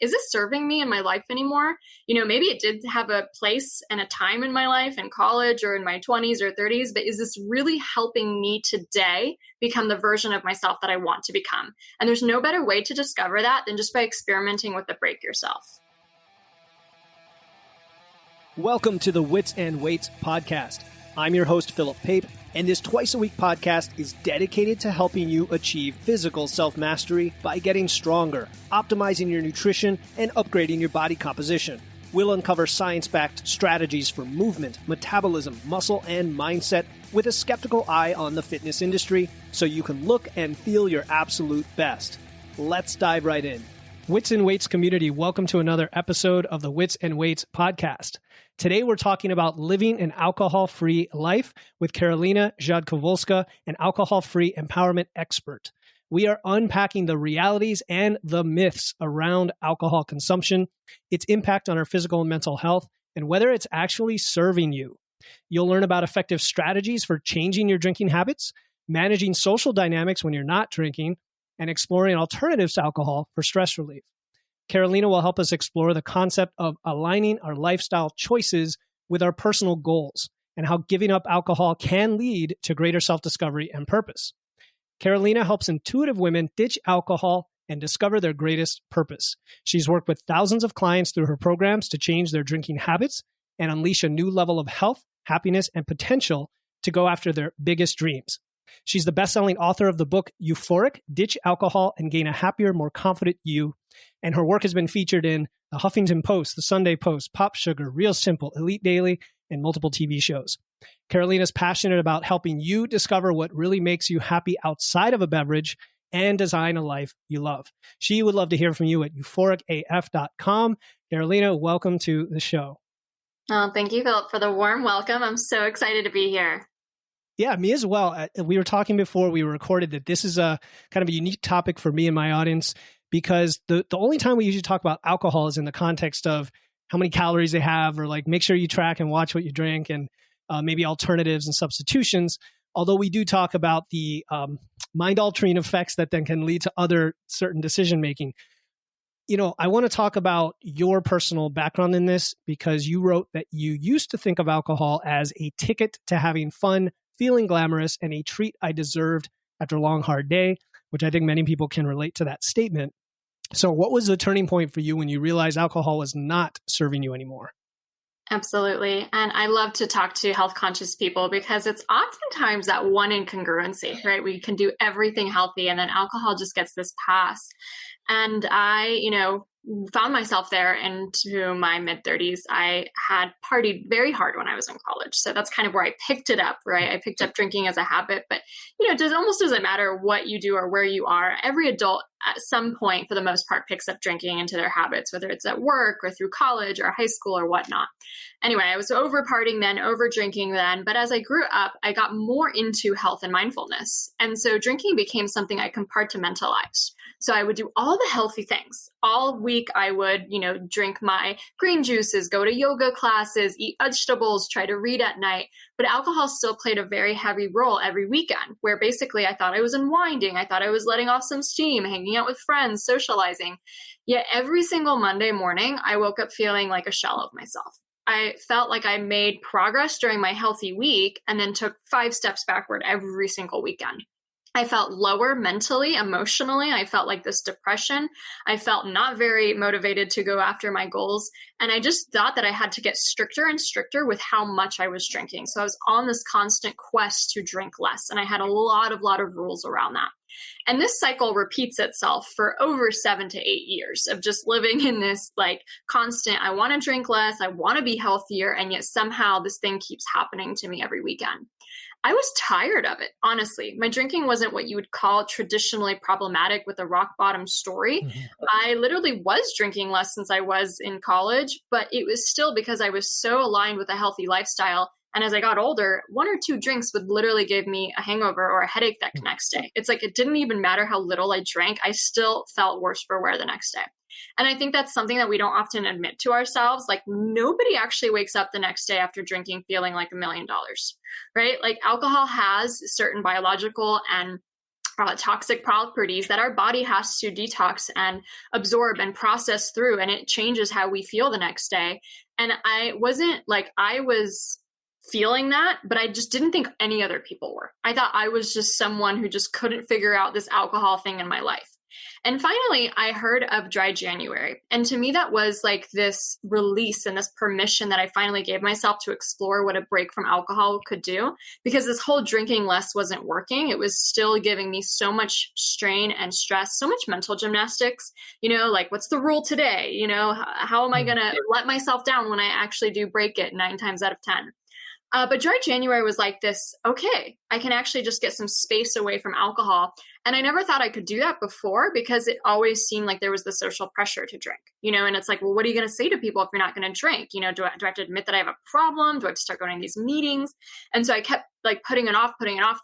is this serving me in my life anymore? Maybe it did have a place and a time in my life in college or in my 20s or 30s, but is this really helping me today become the version of myself that I want to become? And there's no better way to discover that than just by experimenting with the break yourself. Welcome to the Wits and Weights podcast. I'm your host, Philip Pape, and this twice-a-week podcast is dedicated to helping you achieve physical self-mastery by getting stronger, optimizing your nutrition, and upgrading your body composition. We'll uncover science-backed strategies for movement, metabolism, muscle, and mindset with a skeptical eye on the fitness industry so you can look and feel your absolute best. Let's dive right in. Wits and Weights community, welcome to another episode of the Wits and Weights podcast. Today we're talking about living an alcohol-free life with Karolina Rzadkowolska, an alcohol-free empowerment expert. We are unpacking the realities and the myths around alcohol consumption, its impact on our physical and mental health, and whether it's actually serving you. You'll learn about effective strategies for changing your drinking habits, managing social dynamics when you're not drinking, and exploring alternatives to alcohol for stress relief. Karolina will help us explore the concept of aligning our lifestyle choices with our personal goals and how giving up alcohol can lead to greater self-discovery and purpose. Karolina helps intuitive women ditch alcohol and discover their greatest purpose. She's worked with thousands of clients through her programs to change their drinking habits and unleash a new level of health, happiness, and potential to go after their biggest dreams. She's the best-selling author of the book Euphoric, Ditch Alcohol and Gain a Happier, More Confident You. And her work has been featured in the Huffington Post, the Sunday Post, Popsugar, Real Simple, Elite Daily, and multiple TV shows. Karolina's passionate about helping you discover what really makes you happy outside of a beverage and design a life you love. She would love to hear from you at euphoricaf.com. Karolina, welcome to the show. Oh, thank you, Philip, for the warm welcome. I'm so excited to be here. Yeah, me as well. We were talking before we recorded that this is a kind of a unique topic for me and my audience because the only time we usually talk about alcohol is in the context of how many calories they have or like make sure you track and watch what you drink and maybe alternatives and substitutions. Although we do talk about the mind-altering effects that then can lead to other certain decision-making. I want to talk about your personal background in this because you wrote that you used to think of alcohol as a ticket to having fun, feeling glamorous, and a treat I deserved after a long, hard day, which I think many people can relate to that statement. So what was the turning point for you when you realized alcohol was not serving you anymore? Absolutely. And I love to talk to health conscious people because it's oftentimes that one incongruency, right? We can do everything healthy and then alcohol just gets this pass. And I, found myself there into my mid-30s. I had partied very hard when I was in college. So that's kind of where I picked it up, right? I picked up drinking as a habit, but it almost doesn't matter what you do or where you are. Every adult at some point, for the most part, picks up drinking into their habits, whether it's at work or through college or high school or whatnot. Anyway, I was over partying then, over drinking then. But as I grew up, I got more into health and mindfulness. And so drinking became something I compartmentalized. So I would do all the healthy things. All week I would, drink my green juices, go to yoga classes, eat vegetables, try to read at night. But alcohol still played a very heavy role every weekend, where basically I thought I was unwinding. I thought I was letting off some steam, hanging out with friends, socializing. Yet every single Monday morning, I woke up feeling like a shell of myself. I felt like I made progress during my healthy week and then took 5 steps backward every single weekend. I felt lower mentally, emotionally. I felt like this depression. I felt not very motivated to go after my goals. And I just thought that I had to get stricter and stricter with how much I was drinking. So I was on this constant quest to drink less. And I had a lot of rules around that. And this cycle repeats itself for over 7 to 8 years of just living in this constant, I want to drink less, I want to be healthier. And yet somehow this thing keeps happening to me every weekend. I was tired of it, honestly. My drinking wasn't what you would call traditionally problematic with a rock bottom story. Mm-hmm. I literally was drinking less since I was in college, but it was still because I was so aligned with a healthy lifestyle. And as I got older, 1 or 2 drinks would literally give me a hangover or a headache that next day. It's like it didn't even matter how little I drank. I still felt worse for wear the next day. And I think that's something that we don't often admit to ourselves. Like nobody actually wakes up the next day after drinking feeling like $1 million, right? Like alcohol has certain biological and toxic properties that our body has to detox and absorb and process through, and it changes how we feel the next day. And I was feeling that, but I just didn't think any other people were. I thought I was just someone who just couldn't figure out this alcohol thing in my life. And finally, I heard of dry January. And to me, that was like this release and this permission that I finally gave myself to explore what a break from alcohol could do, because this whole drinking less wasn't working. It was still giving me so much strain and stress, so much mental gymnastics, like what's the rule today? How am I going to let myself down when I actually do break it 9 times out of 10? But dry January was like this, okay, I can actually just get some space away from alcohol. And I never thought I could do that before, because it always seemed like there was the social pressure to drink, and it's like, well, what are you going to say to people if you're not going to drink? Do I have to admit that I have a problem? Do I have to start going to these meetings? And so I kept like putting it off,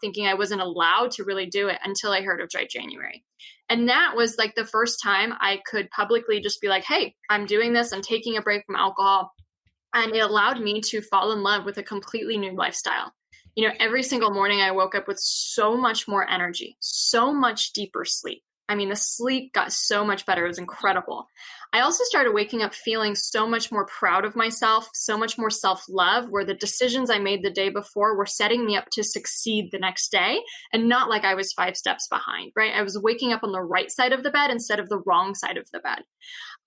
thinking I wasn't allowed to really do it until I heard of dry January. And that was like the first time I could publicly just be like, hey, I'm doing this. I'm taking a break from alcohol. And it allowed me to fall in love with a completely new lifestyle. Every single morning I woke up with so much more energy, so much deeper sleep. I mean, the sleep got so much better. It was incredible. I also started waking up feeling so much more proud of myself, so much more self-love, where the decisions I made the day before were setting me up to succeed the next day, and not like I was 5 steps behind, right? I was waking up on the right side of the bed instead of the wrong side of the bed.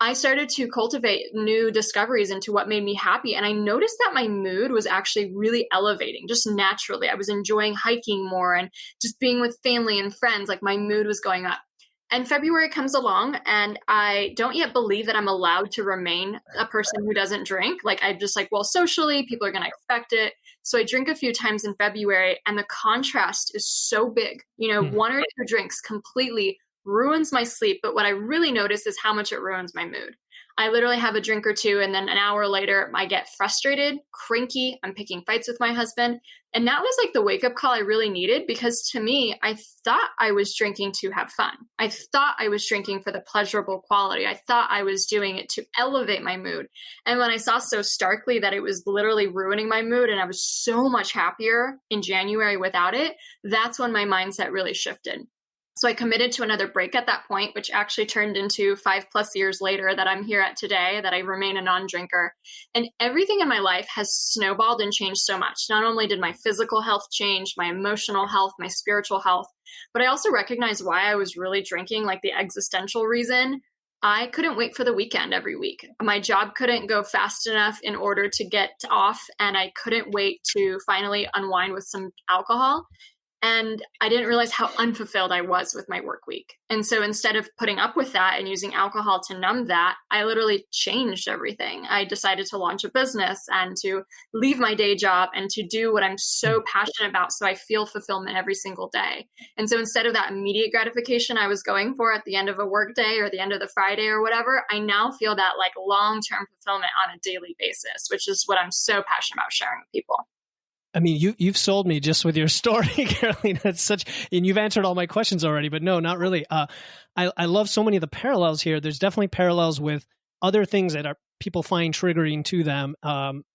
I started to cultivate new discoveries into what made me happy. And I noticed that my mood was actually really elevating just naturally. I was enjoying hiking more and just being with family and friends. Like my mood was going up. And February comes along, and I don't yet believe that I'm allowed to remain a person who doesn't drink. Like I'm just like, well, socially, people are going to expect it. So I drink a few times in February, and the contrast is so big. 1 or 2 drinks completely ruins my sleep. But what I really notice is how much it ruins my mood. I literally have a drink or 2, and then an hour later, I get frustrated, cranky. I'm picking fights with my husband. And that was like the wake-up call I really needed, because to me, I thought I was drinking to have fun. I thought I was drinking for the pleasurable quality. I thought I was doing it to elevate my mood. And when I saw so starkly that it was literally ruining my mood, and I was so much happier in January without it, that's when my mindset really shifted. So I committed to another break at that point, which actually turned into 5+ years later that I'm here at today, that I remain a non-drinker. And everything in my life has snowballed and changed so much. Not only did my physical health change, my emotional health, my spiritual health, but I also recognized why I was really drinking, like the existential reason. I couldn't wait for the weekend every week. My job couldn't go fast enough in order to get off, and I couldn't wait to finally unwind with some alcohol. And I didn't realize how unfulfilled I was with my work week. And so instead of putting up with that and using alcohol to numb that, I literally changed everything. I decided to launch a business and to leave my day job and to do what I'm so passionate about, so I feel fulfillment every single day. And so instead of that immediate gratification I was going for at the end of a work day or the end of the Friday or whatever, I now feel that like long-term fulfillment on a daily basis, which is what I'm so passionate about sharing with people. I mean, you've sold me just with your story, Karolina. It's and you've answered all my questions already, but no, not really. I love so many of the parallels here. There's definitely parallels with other things that people find triggering to them,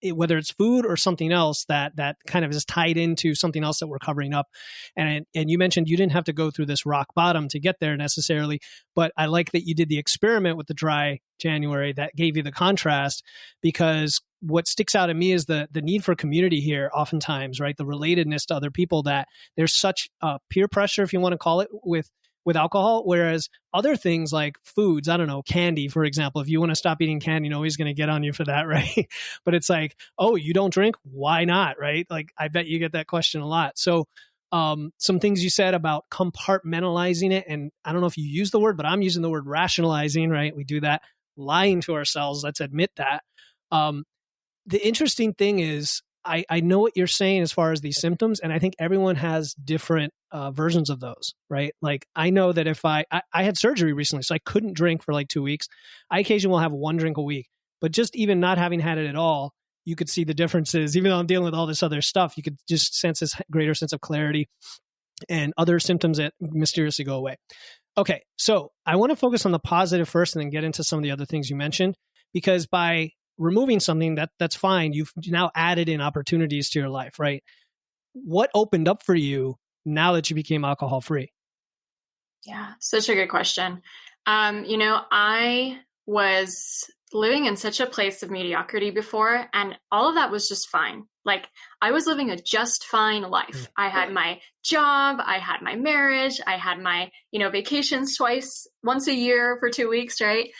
whether it's food or something else that kind of is tied into something else that we're covering up. And you mentioned you didn't have to go through this rock bottom to get there necessarily, but I like that you did the experiment with the dry January that gave you the contrast, because what sticks out to me is the need for community here oftentimes, right? The relatedness to other people, that there's such peer pressure, if you want to call it, with alcohol, whereas other things like foods, I don't know, candy, for example, if you want to stop eating candy, nobody's going to get on you for that, right? But it's like, oh, you don't drink? Why not, right? Like, I bet you get that question a lot. So some things you said about compartmentalizing it, and I don't know if you use the word, but I'm using the word rationalizing, right? We do that, lying to ourselves. Let's admit that. The interesting thing is, I know what you're saying as far as these symptoms, and I think everyone has different versions of those, right? Like, I know that if I had surgery recently, so I couldn't drink for like 2 weeks. I occasionally will have 1 drink a week, but just even not having had it at all, you could see the differences. Even though I'm dealing with all this other stuff, you could just sense this greater sense of clarity and other symptoms that mysteriously go away. Okay, so I want to focus on the positive first and then get into some of the other things you mentioned, because by removing something, that's fine. You've now added in opportunities to your life, right? What opened up for you now that you became alcohol free? Yeah, such a good question. I was living in such a place of mediocrity before, and all of that was just fine. Like, I was living a just fine life. I had my job, I had my marriage, I had my, vacations once a year for 2 weeks, right?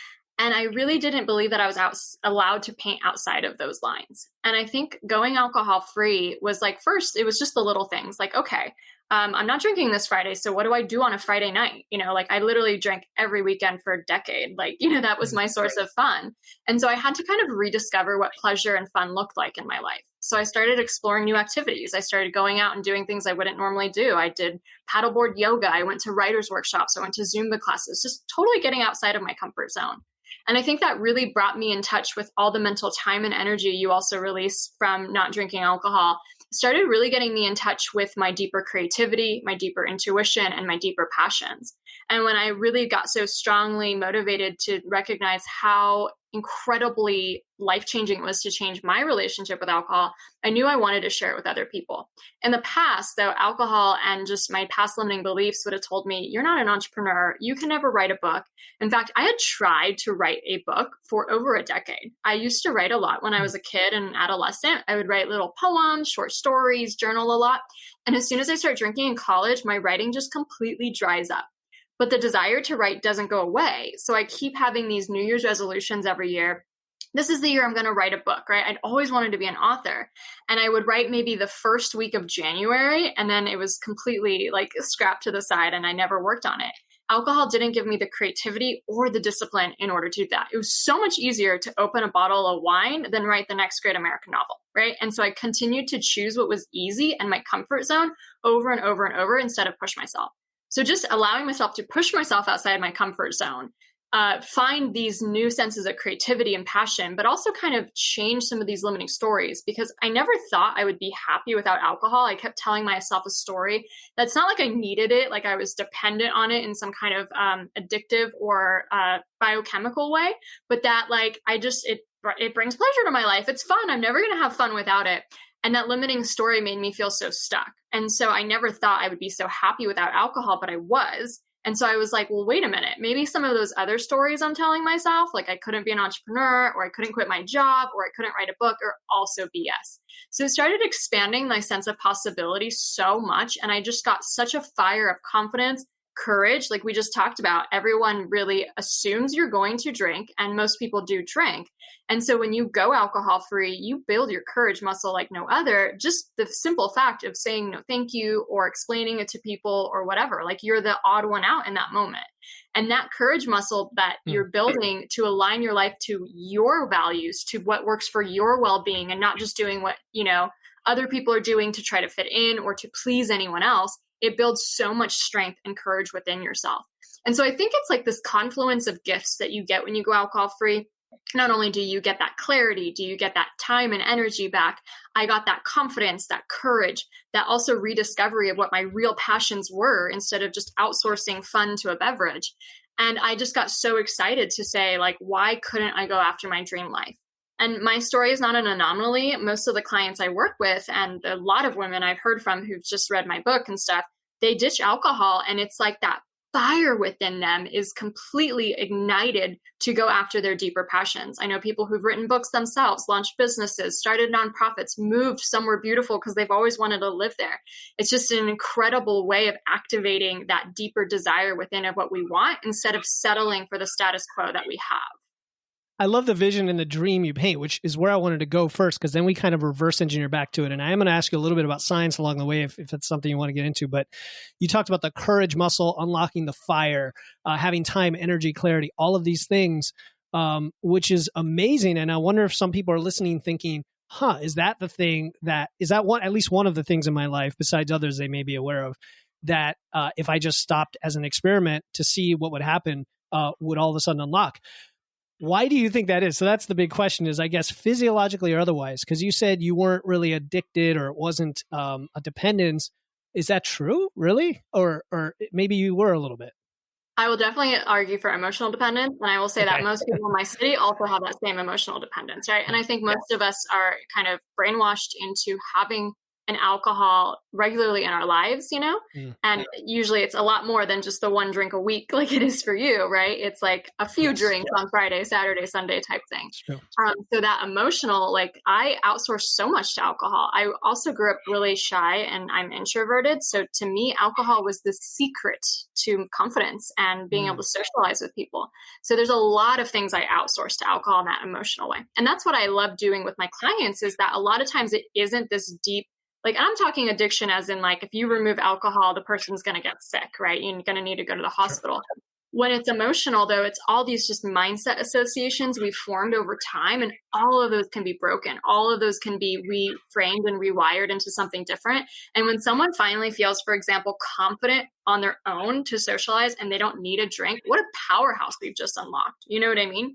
And I really didn't believe that I was allowed to paint outside of those lines. And I think going alcohol free was like, first, it was just the little things like, okay, I'm not drinking this Friday. So what do I do on a Friday night? Like I literally drank every weekend for a decade. Like, that was my source of fun. And so I had to kind of rediscover what pleasure and fun looked like in my life. So I started exploring new activities. I started going out and doing things I wouldn't normally do. I did paddleboard yoga. I went to writers' workshops. I went to Zumba classes, just totally getting outside of my comfort zone. And I think that really brought me in touch with all the mental time and energy you also release from not drinking alcohol. Started really getting me in touch with my deeper creativity, my deeper intuition, and my deeper passions. And when I really got so strongly motivated to recognize how incredibly life-changing it was to change my relationship with alcohol, I knew I wanted to share it with other people. In the past, though, alcohol and just my past limiting beliefs would have told me, you're not an entrepreneur. You can never write a book. In fact, I had tried to write a book for over a decade. I used to write a lot when I was a kid and adolescent. I would write little poems, short stories, journal a lot. And as soon as I start drinking in college, my writing just completely dries up. But the desire to write doesn't go away. So I keep having these New Year's resolutions every year. This is the year I'm going to write a book, right? I'd always wanted to be an author. And I would write maybe the first week of January, and then it was completely like scrapped to the side and I never worked on it. Alcohol didn't give me the creativity or the discipline in order to do that. It was so much easier to open a bottle of wine than write the next great American novel, right? And so I continued to choose what was easy and my comfort zone over and over and over instead of push myself. So just allowing myself to push myself outside my comfort zone, find these new senses of creativity and passion, but also kind of change some of these limiting stories, because I never thought I would be happy without alcohol. I kept telling myself a story that's not like I needed it, like I was dependent on it in some kind of addictive or biochemical way, but that like it brings pleasure to my life. It's fun. I'm never going to have fun without it. And that limiting story made me feel so stuck. And so I never thought I would be so happy without alcohol, but I was. And so I was like, well, wait a minute, maybe some of those other stories I'm telling myself, like I couldn't be an entrepreneur, or I couldn't quit my job, or I couldn't write a book, are also BS. So it started expanding my sense of possibility so much. And I just got such a fire of confidence, courage. Like we just talked about, everyone really assumes you're going to drink, and most people do drink. And so when you go alcohol free, you build your courage muscle like no other. Just the simple fact of saying no thank you, or explaining it to people, or whatever, like you're the odd one out in that moment. And that courage muscle that you're building to align your life to your values, to what works for your well-being, and not just doing what other people are doing to try to fit in or to please anyone else, it builds so much strength and courage within yourself. And so I think it's like this confluence of gifts that you get when you go alcohol free. Not only do you get that clarity, do you get that time and energy back, I got that confidence, that courage, that also rediscovery of what my real passions were instead of just outsourcing fun to a beverage. And I just got so excited to say, like, why couldn't I go after my dream life? And my story is not an anomaly. Most of the clients I work with, and a lot of women I've heard from who've just read my book and stuff, they ditch alcohol, and it's like that fire within them is completely ignited to go after their deeper passions. I know people who've written books themselves, launched businesses, started nonprofits, moved somewhere beautiful because they've always wanted to live there. It's just an incredible way of activating that deeper desire within of what we want instead of settling for the status quo that we have. I love the vision and the dream you paint, which is where I wanted to go first, because then we kind of reverse engineer back to it. And I am going to ask you a little bit about science along the way if it's something you want to get into. But you talked about the courage muscle, unlocking the fire, having time, energy, clarity, all of these things, which is amazing. And I wonder if some people are listening thinking, is that the thing at least one of the things in my life, besides others they may be aware of, that if I just stopped as an experiment to see what would happen, would all of a sudden unlock? Why do you think that is? So that's the big question, is I guess physiologically or otherwise, because you said you weren't really addicted, or it wasn't a dependence. Is that true, really? Or maybe you were a little bit? I will definitely argue for emotional dependence. And I will say that most people in my city also have that same emotional dependence, right? And I think most of us are kind of brainwashed into having and alcohol regularly in our lives, and usually it's a lot more than just the one drink a week like it is for you, right? It's like a few drinks on Friday, Saturday, Sunday type thing. So that emotional, like I outsource so much to alcohol. I also grew up really shy and I'm introverted. So to me, alcohol was the secret to confidence and being able to socialize with people. So there's a lot of things I outsource to alcohol in that emotional way. And that's what I love doing with my clients, is that a lot of times it isn't this deep, like I'm talking addiction as in like, if you remove alcohol, the person's going to get sick, right? You're going to need to go to the hospital. When it's emotional, though, it's all these just mindset associations we've formed over time, and all of those can be broken. All of those can be reframed and rewired into something different. And when someone finally feels, for example, confident on their own to socialize and they don't need a drink, what a powerhouse we've just unlocked. You know what I mean?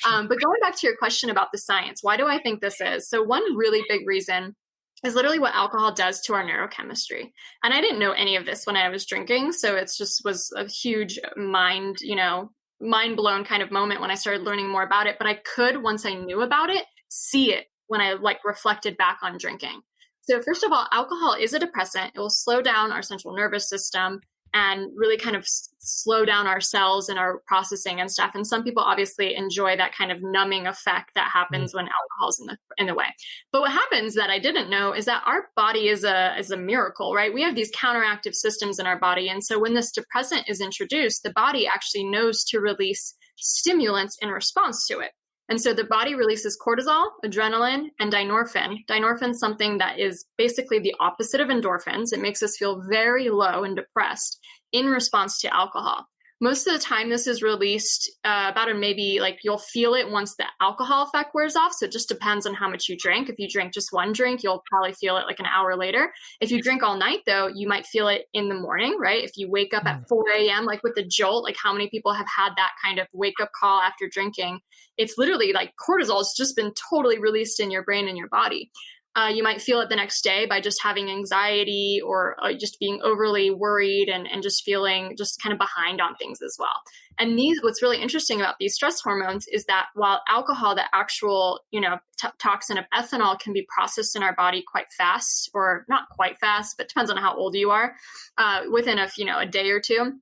But going back to your question about the science, why do I think this is? So one really big reason is literally what alcohol does to our neurochemistry. And I didn't know any of this when I was drinking. So it's just was a huge mind blown kind of moment when I started learning more about it. But I could, once I knew about it, see it when I like reflected back on drinking. So first of all, alcohol is a depressant. It will slow down our central nervous system and really kind of slow down our cells and our processing and stuff. And some people obviously enjoy that kind of numbing effect that happens when alcohol's in the way. But what happens that I didn't know is that our body is a miracle, right? We have these counteractive systems in our body. And so when this depressant is introduced, the body actually knows to release stimulants in response to it. And so the body releases cortisol, adrenaline, and dynorphin. Dynorphin is something that is basically the opposite of endorphins. It makes us feel very low and depressed in response to alcohol. Most of the time, this is released maybe like you'll feel it once the alcohol effect wears off. So it just depends on how much you drink. If you drink just one drink, you'll probably feel it like an hour later. If you drink all night, though, you might feel it in the morning, right? If you wake up at 4 a.m., like with the jolt, like how many people have had that kind of wake up call after drinking? It's literally like cortisol has just been totally released in your brain and your body. You might feel it the next day by just having anxiety or just being overly worried and just feeling just kind of behind on things as well. And what's really interesting about these stress hormones is that while alcohol, the actual, toxin of ethanol can be processed in our body quite fast, or not quite fast, but depends on how old you are, within a day or two.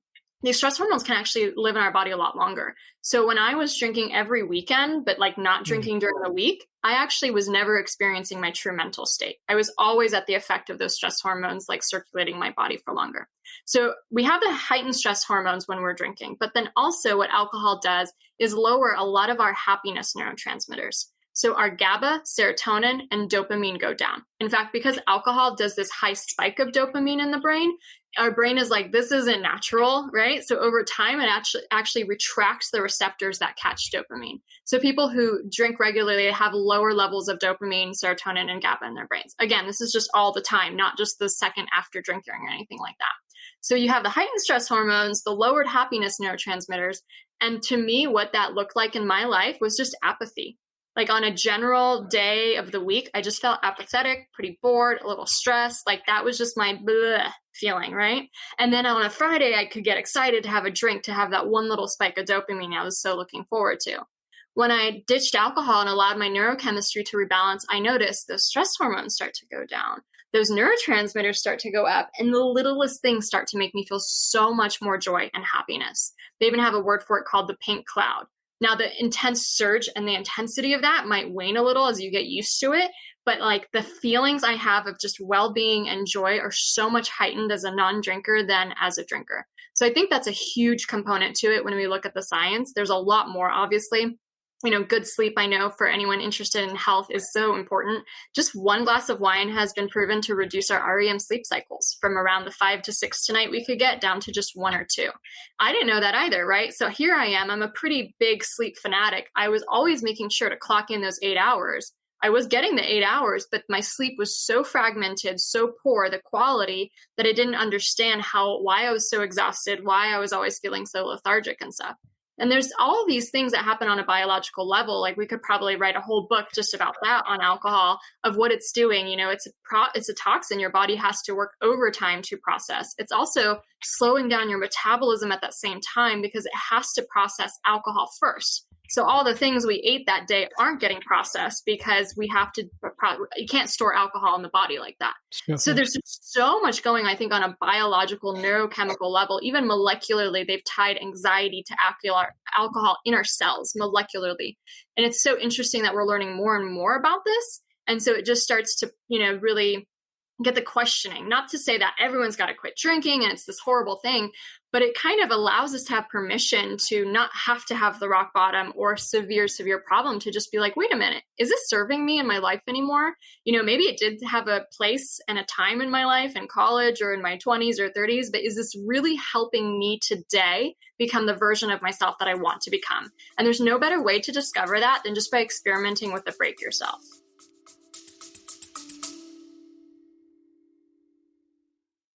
These stress hormones can actually live in our body a lot longer. So when I was drinking every weekend, but like not drinking during the week, I actually was never experiencing my true mental state. I was always at the effect of those stress hormones, like circulating my body for longer. So we have the heightened stress hormones when we're drinking, but then also what alcohol does is lower a lot of our happiness neurotransmitters. So our GABA, serotonin, and dopamine go down. In fact, because alcohol does this high spike of dopamine in the brain, our brain is like, this isn't natural, right? So over time, it actually retracts the receptors that catch dopamine. So people who drink regularly have lower levels of dopamine, serotonin, and GABA in their brains. Again, this is just all the time, not just the second after drinking or anything like that. So you have the heightened stress hormones, the lowered happiness neurotransmitters. And to me, what that looked like in my life was just apathy. Like on a general day of the week, I just felt apathetic, pretty bored, a little stressed. Like that was just my bleh feeling, right? And then on a Friday, I could get excited to have a drink, to have that one little spike of dopamine I was so looking forward to. When I ditched alcohol and allowed my neurochemistry to rebalance, I noticed those stress hormones start to go down. Those neurotransmitters start to go up, and the littlest things start to make me feel so much more joy and happiness. They even have a word for it called the pink cloud. Now, the intense surge and the intensity of that might wane a little as you get used to it, but like the feelings I have of just well-being and joy are so much heightened as a non-drinker than as a drinker. So I think that's a huge component to it when we look at the science. There's a lot more, obviously. Good sleep, I know for anyone interested in health, is so important. Just one glass of wine has been proven to reduce our REM sleep cycles from around the 5 to 6 tonight we could get down to just 1 or 2. I didn't know that either, right? So here I am. I'm a pretty big sleep fanatic. I was always making sure to clock in those 8 hours. I was getting the 8 hours, but my sleep was so fragmented, so poor, the quality, that I didn't understand why I was so exhausted, why I was always feeling so lethargic and stuff. And there's all these things that happen on a biological level. Like we could probably write a whole book just about that on alcohol, of what it's doing. It's a toxin your body has to work overtime to process. It's also slowing down your metabolism at that same time because it has to process alcohol first. So all the things we ate that day aren't getting processed because we have to, you can't store alcohol in the body like that. Sure. So there's just so much going, I think, on a biological, neurochemical level. Even molecularly, they've tied anxiety to alcohol in our cells molecularly. And it's so interesting that we're learning more and more about this. And so it just starts to, really get the questioning, not to say that everyone's got to quit drinking and it's this horrible thing, but it kind of allows us to have permission to not have to have the rock bottom or severe problem, to just be like, wait a minute, is this serving me in my life anymore? Maybe it did have a place and a time in my life in college or in my 20s or 30s, but is this really helping me today become the version of myself that I want to become? And there's no better way to discover that than just by experimenting with the break yourself.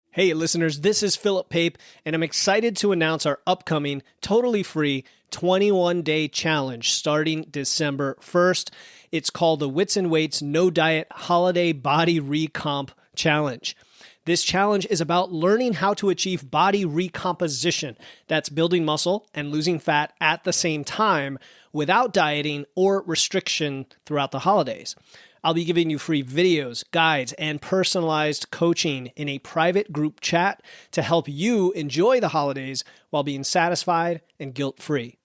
Hey listeners, this is Philip Pape, and I'm excited to announce our upcoming, totally free 21-day challenge starting December 1st. It's called the Wits and Weights No Diet Holiday Body Recomp Challenge. This challenge is about learning how to achieve body recomposition. That's building muscle and losing fat at the same time without dieting or restriction throughout the holidays. I'll be giving you free videos, guides, and personalized coaching in a private group chat to help you enjoy the holidays while being satisfied and guilt-free.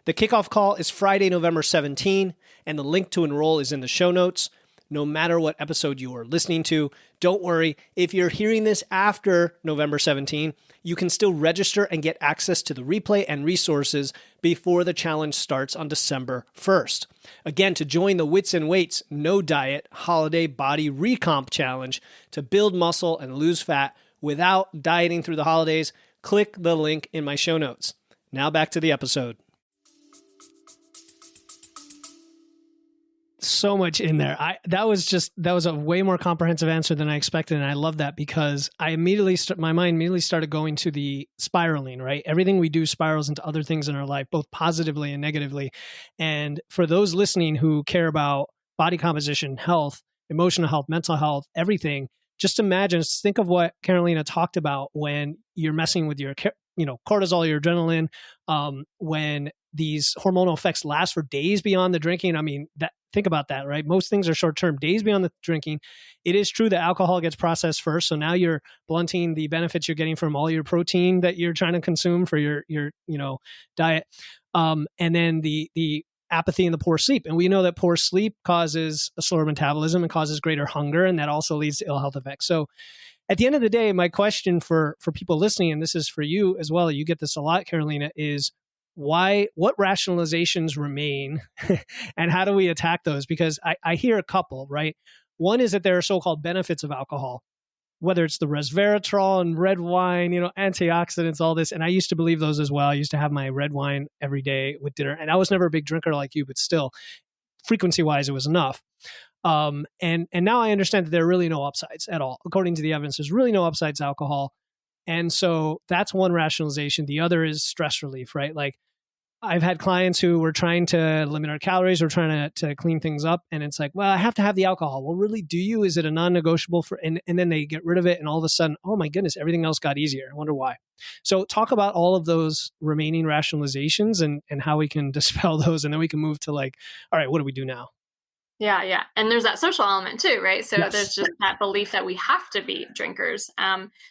The kickoff call is Friday, November 17, and the link to enroll is in the show notes. No matter what episode you are listening to, don't worry. If you're hearing this after November 17, you can still register and get access to the replay and resources before the challenge starts on December 1st. Again, to join the Wits and Weights No Diet Holiday Body Recomp Challenge to build muscle and lose fat without dieting through the holidays, click the link in my show notes. Now back to the episode. So much in there. That was a way more comprehensive answer than I expected, and I love that because my mind immediately started going to the spiraling, right? Everything we do spirals into other things in our life, both positively and negatively. And for those listening who care about body composition, health, emotional health, mental health, everything, just think of what Karolina talked about when you're messing with your cortisol, your adrenaline, when these hormonal effects last for days beyond the drinking. Think about that, right? Most things are short-term, days beyond the drinking. It is true that alcohol gets processed first. So now you're blunting the benefits you're getting from all your protein that you're trying to consume for your diet. And then the apathy and the poor sleep. And we know that poor sleep causes a slower metabolism and causes greater hunger. And that also leads to ill health effects. So at the end of the day, my question for people listening, and this is for you as well, you get this a lot, Karolina, is what rationalizations remain and how do we attack those? Because I hear a couple, right? One is that there are so-called benefits of alcohol, whether it's the resveratrol and red wine, antioxidants, all this. And I used to believe those as well. I used to have my red wine every day with dinner. And I was never a big drinker like you, but still, frequency-wise, it was enough. And now I understand that there are really no upsides at all. According to the evidence, there's really no upsides to alcohol. And so that's one rationalization. The other is stress relief, right? Like I've had clients who were trying to limit our calories or trying to clean things up. And it's like, well, I have to have the alcohol. Well, really, do you? Is it a non-negotiable and then they get rid of it. And all of a sudden, oh my goodness, everything else got easier. I wonder why. So talk about all of those remaining rationalizations and how we can dispel those. And then we can move to all right, what do we do now? Yeah. And there's that social element too, right? So Yes. There's just that belief that we have to be drinkers.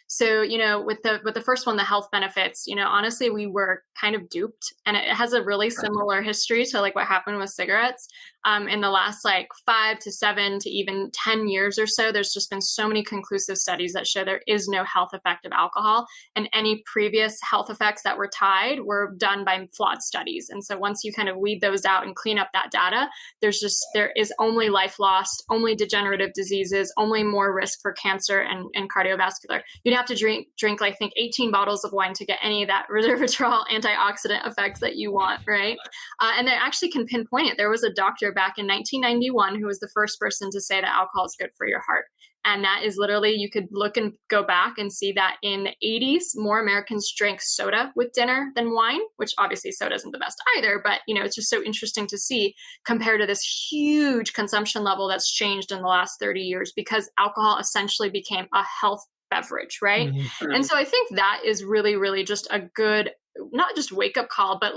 So with the first one, the health benefits, honestly, we were kind of duped, and it has a really similar history to what happened with cigarettes. In the last 5 to 7 to even 10 years or so, there's just been so many conclusive studies that show there is no health effect of alcohol, and any previous health effects that were tied were done by flawed studies. And so once you kind of weed those out and clean up that data, there is only life lost, only degenerative diseases, only more risk for cancer and cardiovascular. You'd have to drink I think 18 bottles of wine to get any of that resveratrol antioxidant effects that you want, right? And they actually can pinpoint it. There was a doctor back in 1991 who was the first person to say that alcohol is good for your heart. And that is literally, you could look and go back and see that in the 80s, more Americans drank soda with dinner than wine, which obviously soda isn't the best either. But, it's just so interesting to see compared to this huge consumption level that's changed in the last 30 years because alcohol essentially became a health beverage, right? Mm-hmm. And so I think that is really, really just a good, not just wake up call, but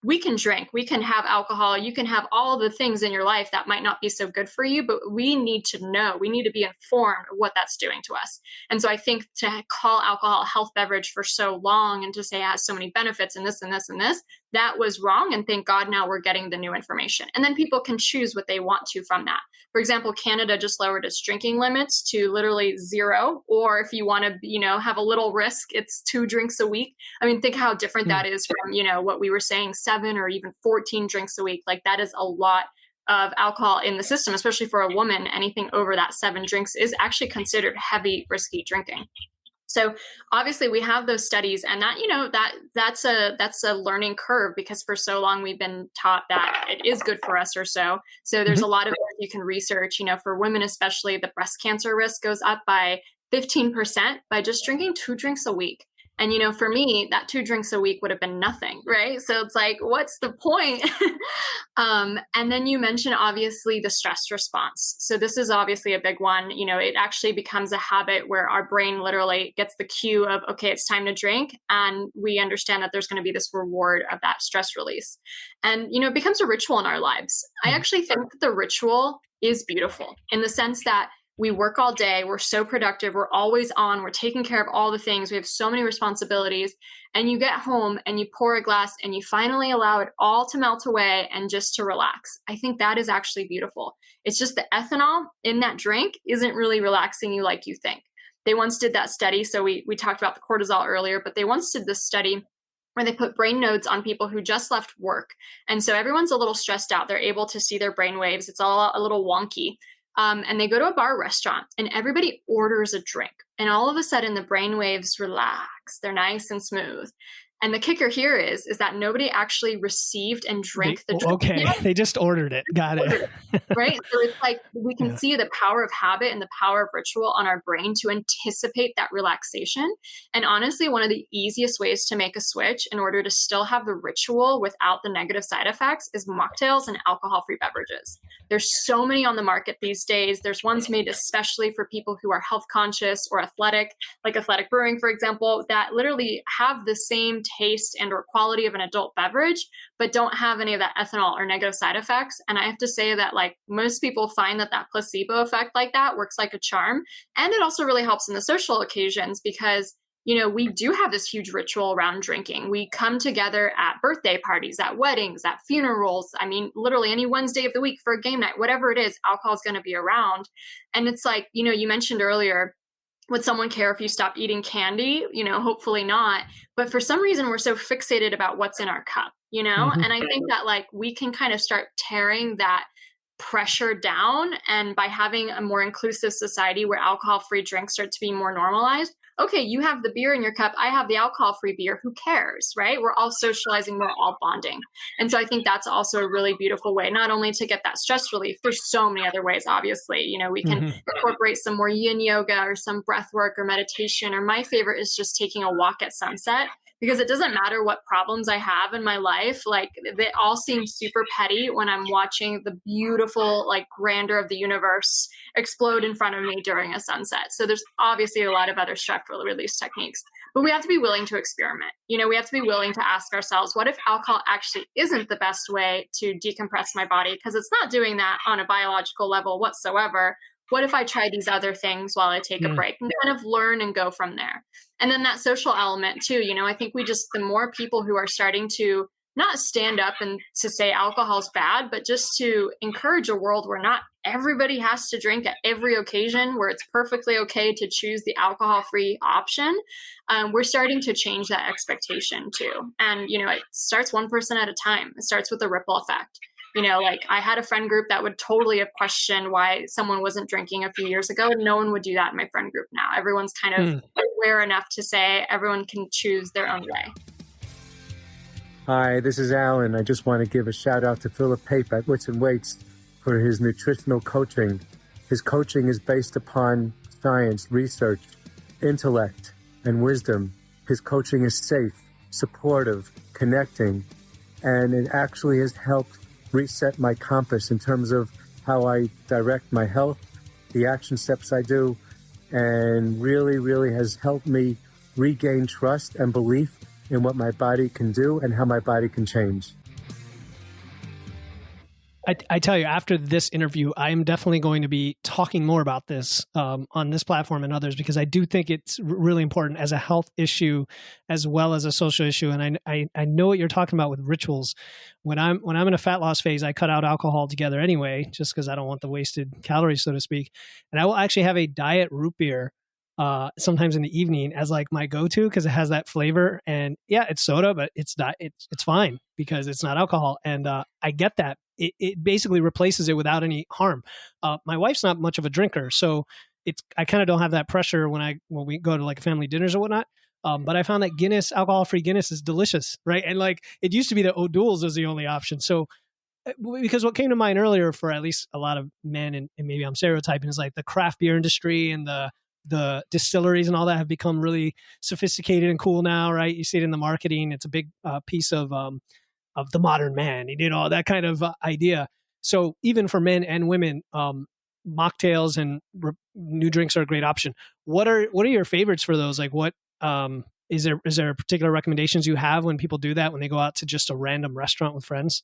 we can drink, we can have alcohol, you can have all the things in your life that might not be so good for you, but we need to know, we need to be informed of what that's doing to us. And so I think to call alcohol a health beverage for so long and to say it has so many benefits and this and this and this, that was wrong. And thank God now we're getting the new information. And then people can choose what they want to from that. For example, Canada just lowered its drinking limits to literally 0. Or if you want to, have a little risk, it's 2 drinks a week. I mean, think how different that is from, what we were saying, 7 or even 14 drinks a week. Like that is a lot of alcohol in the system, especially for a woman. Anything over that 7 drinks is actually considered heavy, risky drinking. So obviously we have those studies, and that, that's a learning curve, because for so long we've been taught that it is good for us or so. So there's a lot of you can research, for women, especially the breast cancer risk goes up by 15% by just drinking 2 drinks a week. And, for me, that 2 drinks a week would have been nothing, right? So it's like, what's the point? And then you mentioned, obviously, the stress response. So this is obviously a big one. It actually becomes a habit where our brain literally gets the cue of, okay, it's time to drink. And we understand that there's going to be this reward of that stress release. And, it becomes a ritual in our lives. I actually think that the ritual is beautiful in the sense that we work all day. We're so productive. We're always on. We're taking care of all the things. We have so many responsibilities. And you get home and you pour a glass and you finally allow it all to melt away and just to relax. I think that is actually beautiful. It's just the ethanol in that drink isn't really relaxing you like you think. They once did that study. So we talked about the cortisol earlier, but they once did this study where they put brain nodes on people who just left work. And so everyone's a little stressed out. They're able to see their brain waves. It's all a little wonky. And they go to a bar restaurant and everybody orders a drink. And all of a sudden the brain waves relax. They're nice and smooth. And the kicker here is that nobody actually received and drank the drink. Okay, they just ordered it. Got it. Right? So it's like we can see the power of habit and the power of ritual on our brain to anticipate that relaxation. And honestly, one of the easiest ways to make a switch in order to still have the ritual without the negative side effects is mocktails and alcohol-free beverages. There's so many on the market these days. There's ones made especially for people who are health conscious or athletic, like Athletic Brewing, for example, that literally have the same taste and or quality of an adult beverage, but don't have any of that ethanol or negative side effects. And I have to say that like most people find that placebo effect like that works like a charm. And it also really helps in the social occasions because we do have this huge ritual around drinking. We come together at birthday parties, at weddings, at funerals. I mean, literally any Wednesday of the week for a game night, whatever it is, alcohol is going to be around. And it's like, you mentioned earlier, would someone care if you stopped eating candy? Hopefully not. But for some reason, we're so fixated about what's in our cup, And I think that like we can kind of start tearing that pressure down. And by having a more inclusive society where alcohol-free drinks start to be more normalized, okay, you have the beer in your cup, I have the alcohol-free beer, who cares, right? We're all socializing, we're all bonding. And so I think that's also a really beautiful way, not only to get that stress relief, there's so many other ways, obviously. We can incorporate some more yin yoga or some breath work or meditation, or my favorite is just taking a walk at sunset. Because it doesn't matter what problems I have in my life, like they all seem super petty when I'm watching the beautiful like grandeur of the universe explode in front of me during a sunset. So there's obviously a lot of other stress release techniques, but we have to be willing to experiment. We have to be willing to ask ourselves, what if alcohol actually isn't the best way to decompress my body? Because it's not doing that on a biological level whatsoever. What if I try these other things while I take a break and kind of learn and go from there? And then that social element too, I think the more people who are starting to not stand up and to say alcohol is bad, but just to encourage a world where not everybody has to drink at every occasion, where it's perfectly okay to choose the alcohol-free option. We're starting to change that expectation too. And, it starts one person at a time. It starts with a ripple effect. Like I had a friend group that would totally have questioned why someone wasn't drinking a few years ago. And no one would do that in my friend group now. Everyone's kind of aware enough to say everyone can choose their own way. Hi, this is Allan. I just want to give a shout out to Philip Pape at Wits and Weights for his nutritional coaching. His coaching is based upon science, research, intellect, and wisdom. His coaching is safe, supportive, connecting, and it actually has helped reset my compass in terms of how I direct my health, the action steps I do, and really, really has helped me regain trust and belief in what my body can do and how my body can change. I tell you, after this interview, I'm definitely going to be talking more about this on this platform and others, because I do think it's really important as a health issue as well as a social issue. And I know what you're talking about with rituals. When I'm in a fat loss phase, I cut out alcohol altogether anyway, just because I don't want the wasted calories, so to speak. And I will actually have a diet root beer sometimes in the evening as like my go-to, because it has that flavor. And yeah, it's soda, but it's not, it's fine because it's not alcohol. And I get that. It basically replaces it without any harm. My wife's not much of a drinker, so I kind of don't have that pressure when we go to like family dinners or whatnot. But I found that Guinness, alcohol-free Guinness, is delicious, right? And like it used to be that O'Doul's was the only option. So because what came to mind earlier for at least a lot of men, and maybe I'm stereotyping, is like the craft beer industry and the distilleries and all that have become really sophisticated and cool now, right? You see it in the marketing. It's a big piece of the modern man. He did all that kind of idea. So even for men and women, mocktails and new drinks are a great option. What are your favorites for those? Like what is there particular recommendations you have when people do that, when they go out to just a random restaurant with friends?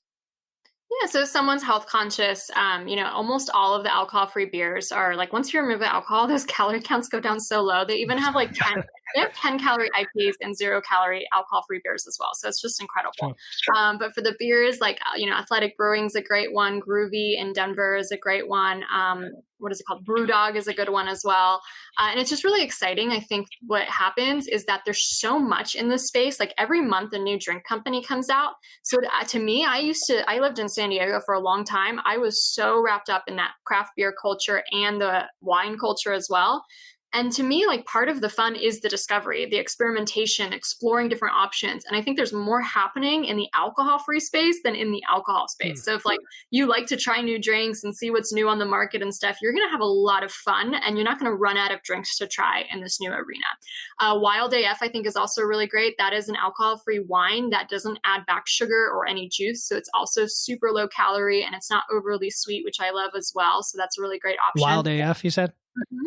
Yeah, so if someone's health conscious, almost all of the alcohol-free beers are like, once you remove the alcohol, those calorie counts go down so low. They even have like 10, they have 10 calorie IPAs and 0 calorie alcohol-free beers as well. So it's just incredible. But for the beers, like, Athletic Brewing's a great one. Groovy in Denver is a great one. What is it called? Brewdog is a good one as well. And it's just really exciting. I think what happens is that there's so much in this space. Like every month a new drink company comes out. So to me, I lived in San Diego for a long time. I was so wrapped up in that craft beer culture and the wine culture as well. And to me, like part of the fun is the discovery, the experimentation, exploring different options. And I think there's more happening in the alcohol-free space than in the alcohol space. So if like you like to try new drinks and see what's new on the market and stuff, you're going to have a lot of fun and you're not going to run out of drinks to try in this new arena. Wild AF, I think, is also really great. That is an alcohol-free wine that doesn't add back sugar or any juice. So it's also super low calorie and it's not overly sweet, which I love as well. So that's a really great option. Wild AF, you said?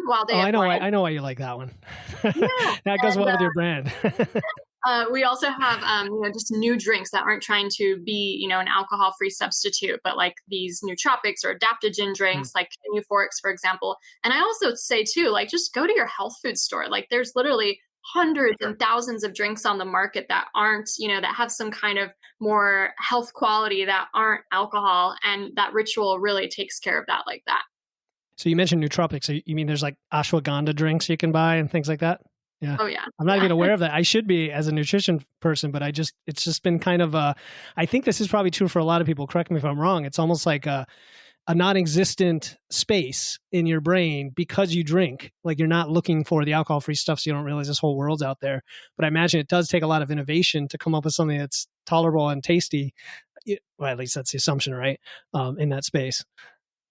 Wild AF. I know why you like that one. Yeah, that goes well with your brand. We also have, just new drinks that aren't trying to be, an alcohol-free substitute, but like these nootropics or adaptogen drinks, like Euphorics, for example. And I also say too, like just go to your health food store. Like there's literally hundreds and thousands of drinks on the market that aren't, that have some kind of more health quality that aren't alcohol. And that ritual really takes care of that like that. So you mentioned nootropics. So you mean there's like ashwagandha drinks you can buy and things like that? Yeah. Oh yeah. I'm not even aware of that. I should be as a nutrition person, but it's just been kind of I think this is probably true for a lot of people. Correct me if I'm wrong. It's almost like a non-existent space in your brain because you drink. Like you're not looking for the alcohol-free stuff, so you don't realize this whole world's out there. But I imagine it does take a lot of innovation to come up with something that's tolerable and tasty. Well, at least that's the assumption, right? In that space.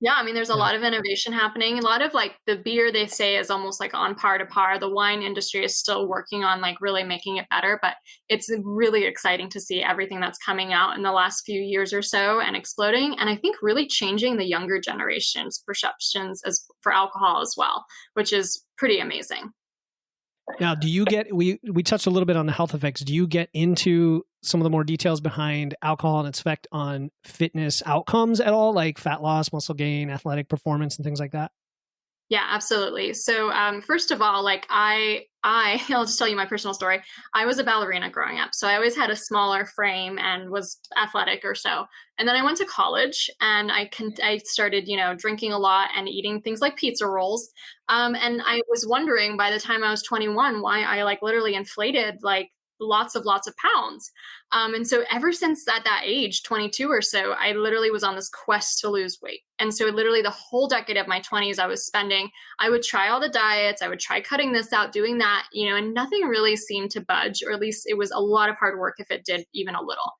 Yeah, I mean, there's a lot of innovation happening. A lot of like the beer, they say, is almost like on par to par. The wine industry is still working on like really making it better, but it's really exciting to see everything that's coming out in the last few years or so and exploding. And I think really changing the younger generation's perceptions as for alcohol as well, which is pretty amazing. Now, do you get, we touched a little bit on the health effects. Do you get into some of the more details behind alcohol and its effect on fitness outcomes at all, like fat loss, muscle gain, athletic performance, and things like that? Yeah, absolutely. So first of all, like I'll just tell you my personal story. I was a ballerina growing up. So I always had a smaller frame and was athletic or so. And then I went to college and I started, drinking a lot and eating things like pizza rolls. And I was wondering by the time I was 21, why I like literally inflated like lots of pounds. And so ever since that age, 22 or so, I literally was on this quest to lose weight. And so literally the whole decade of my 20s, I would try all the diets, I would try cutting this out, doing that, and nothing really seemed to budge, or at least it was a lot of hard work if it did even a little.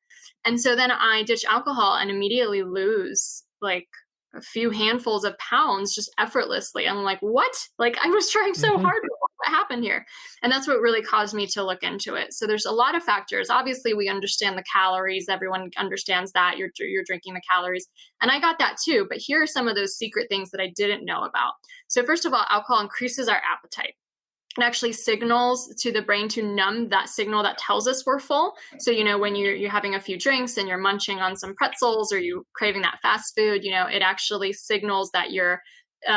And so then I ditch alcohol and immediately lose like a few handfuls of pounds just effortlessly. I'm like, what? Like I was trying so hard. What happened here? And that's what really caused me to look into it. So there's a lot of factors. Obviously, we understand the calories. Everyone understands that you're drinking the calories. And I got that too. But here are some of those secret things that I didn't know about. So first of all, alcohol increases our appetite. It actually signals to the brain to numb that signal that tells us we're full. So, when you're having a few drinks and you're munching on some pretzels or you craving that fast food, it actually signals that you're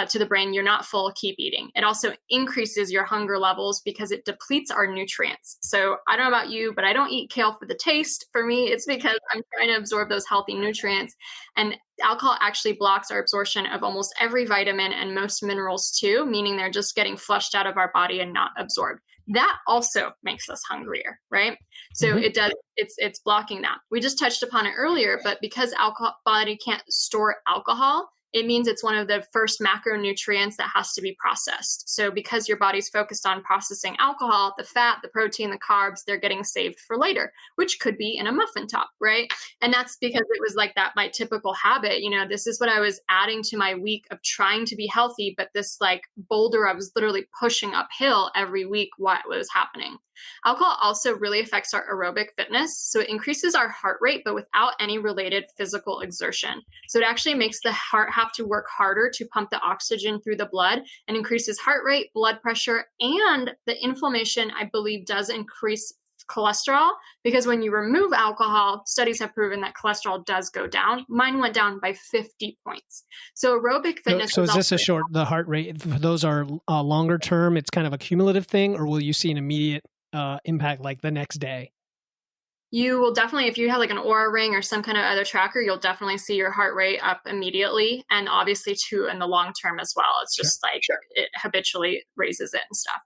to the brain, you're not full, keep eating. It also increases your hunger levels because it depletes our nutrients. So I don't know about you, but I don't eat kale for the taste. For me, it's because I'm trying to absorb those healthy nutrients. And alcohol actually blocks our absorption of almost every vitamin and most minerals too, meaning they're just getting flushed out of our body and not absorbed. That also makes us hungrier, right? So it does, it's blocking that. We just touched upon it earlier, but because alcohol body can't store alcohol, it means it's one of the first macronutrients that has to be processed. So because your body's focused on processing alcohol, the fat, the protein, the carbs, they're getting saved for later, which could be in a muffin top, right? And that's because it was like that, my typical habit. This is what I was adding to my week of trying to be healthy, but this like boulder I was literally pushing uphill every week what was happening. Alcohol also really affects our aerobic fitness. So it increases our heart rate, but without any related physical exertion. So it actually makes the heart have to work harder to pump the oxygen through the blood and increases heart rate, blood pressure, and the inflammation, I believe, does increase cholesterol, because when you remove alcohol, studies have proven that cholesterol does go down. Mine went down by 50 points. So aerobic fitness. So is this the heart rate, those are longer term, it's kind of a cumulative thing, or will you see an immediate impact like the next day? You will definitely, if you have like an Oura ring or some kind of other tracker, you'll definitely see your heart rate up immediately. And obviously too, in the long term as well. It's just it habitually raises it and stuff.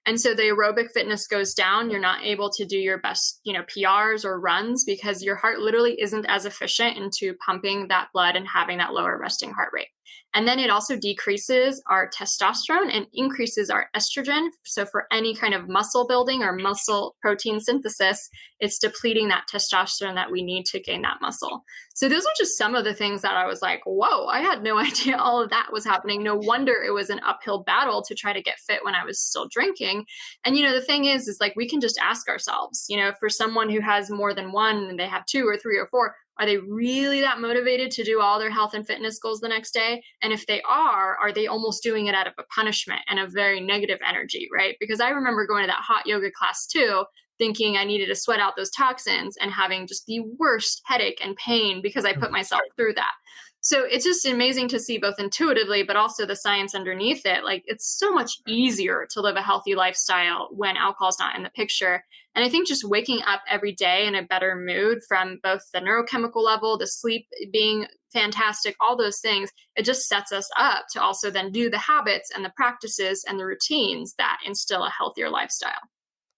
And so the aerobic fitness goes down. You're not able to do your best, PRs or runs because your heart literally isn't as efficient into pumping that blood and having that lower resting heart rate. And then it also decreases our testosterone and increases our estrogen. So for any kind of muscle building or muscle protein synthesis, it's depleting that testosterone that we need to gain that muscle. So those are just some of the things that I was like, whoa, I had no idea all of that was happening. No wonder it was an uphill battle to try to get fit when I was still drinking. And, the thing is like, we can just ask ourselves, for someone who has more than one and they have 2 or 3 or 4, are they really that motivated to do all their health and fitness goals the next day? And if they are they almost doing it out of a punishment and a very negative energy, right? Because I remember going to that hot yoga class too, thinking I needed to sweat out those toxins and having just the worst headache and pain because I put myself through that. So it's just amazing to see both intuitively, but also the science underneath it. Like, it's so much easier to live a healthy lifestyle when alcohol's not in the picture. And I think just waking up every day in a better mood from both the neurochemical level, the sleep being fantastic, all those things, it just sets us up to also then do the habits and the practices and the routines that instill a healthier lifestyle.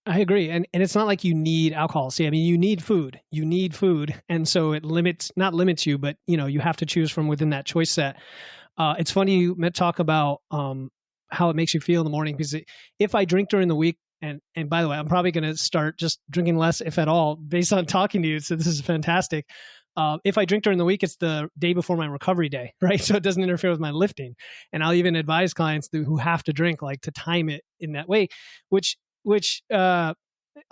I agree. And it's not like you need alcohol. See, I mean, you need food. And so it not limits you, but you have to choose from within that choice set. It's funny you talk about how it makes you feel in the morning, because if I drink during the week, and by the way, I'm probably going to start just drinking less, if at all, based on talking to you. So this is fantastic. If I drink during the week, it's the day before my recovery day, right? So it doesn't interfere with my lifting. And I'll even advise clients who have to drink, like, to time it in that way, which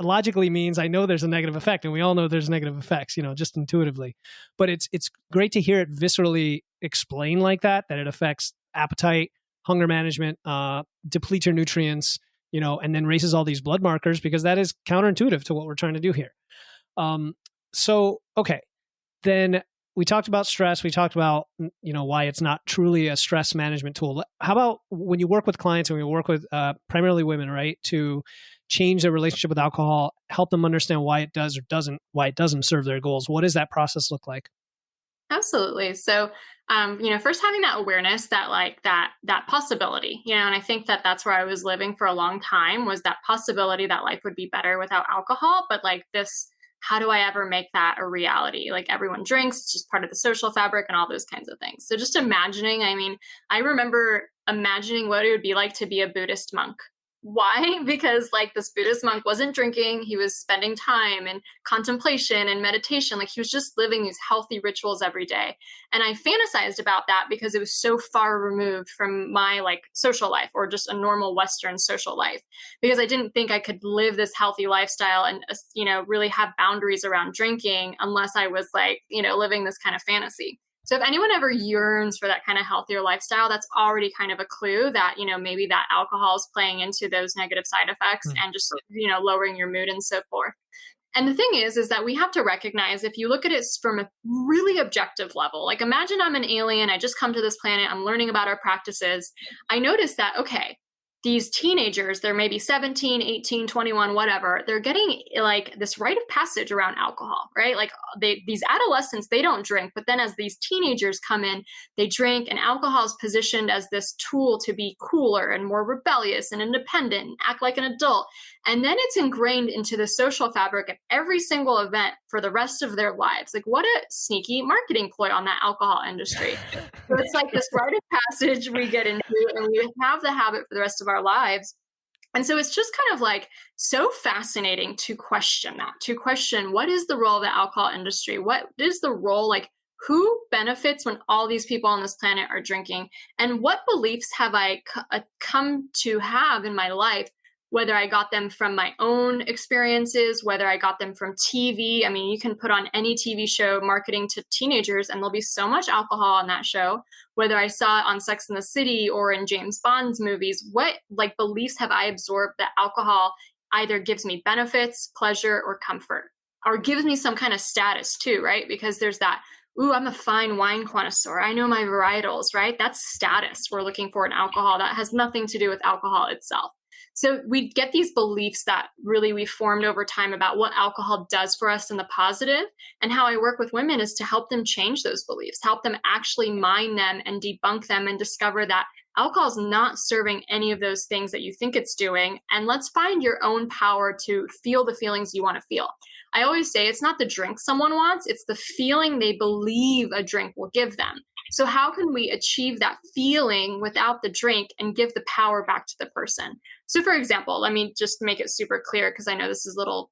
logically means I know there's a negative effect, and we all know there's negative effects, just intuitively. But it's great to hear it viscerally explained like that it affects appetite, hunger management, depletes your nutrients, and then raises all these blood markers, because that is counterintuitive to what we're trying to do here. So, okay. Then we talked about stress. We talked about, why it's not truly a stress management tool. How about when you work with clients, and we work with primarily women, right, to change their relationship with alcohol, help them understand why it does or doesn't serve their goals? What does that process look like? Absolutely. So, first having that awareness that that possibility, and I think that that's where I was living for a long time, was that possibility that life would be better without alcohol. But like this, how do I ever make that a reality? Like, everyone drinks, it's just part of the social fabric and all those kinds of things. So just imagining, I remember imagining what it would be like to be a Buddhist monk. Why? Because like, this Buddhist monk wasn't drinking. He was spending time in contemplation and meditation. Like, he was just living these healthy rituals every day. And I fantasized about that because it was so far removed from my like social life, or just a normal Western social life, because I didn't think I could live this healthy lifestyle and, really have boundaries around drinking unless I was like, living this kind of fantasy. So if anyone ever yearns for that kind of healthier lifestyle, that's already kind of a clue that, maybe that alcohol is playing into those negative side effects and just, lowering your mood and so forth. And the thing is that we have to recognize, if you look at it from a really objective level, like imagine I'm an alien, I just come to this planet, I'm learning about our practices. I notice that, okay, these teenagers, they're maybe 17, 18, 21, whatever, they're getting like this rite of passage around alcohol, right? Like these adolescents, they don't drink, but then as these teenagers come in, they drink, and alcohol is positioned as this tool to be cooler and more rebellious and independent and act like an adult. And then it's ingrained into the social fabric of every single event for the rest of their lives. Like, what a sneaky marketing ploy on that alcohol industry. So it's like this rite of passage we get into, and we have the habit for the rest of our lives. And so it's just kind of like so fascinating to question that, to question what is the role of the alcohol industry? What is the role, like who benefits when all these people on this planet are drinking? And what beliefs have I come to have in my life, whether I got them from my own experiences, whether I got them from TV. I mean, you can put on any TV show marketing to teenagers and there'll be so much alcohol on that show, whether I saw it on Sex and the City or in James Bond's movies. What like beliefs have I absorbed that alcohol either gives me benefits, pleasure, or comfort, or gives me some kind of status too, right? Because there's that, ooh, I'm a fine wine connoisseur, I know my varietals, right? That's status we're looking for in alcohol. That has nothing to do with alcohol itself. So we get these beliefs that really we formed over time about what alcohol does for us in the positive. And how I work with women is to help them change those beliefs, help them actually mine them and debunk them and discover that alcohol is not serving any of those things that you think it's doing. And let's find your own power to feel the feelings you want to feel. I always say it's not the drink someone wants, it's the feeling they believe a drink will give them. So how can we achieve that feeling without the drink and give the power back to the person? So for example, let me just make it super clear because I know this is a little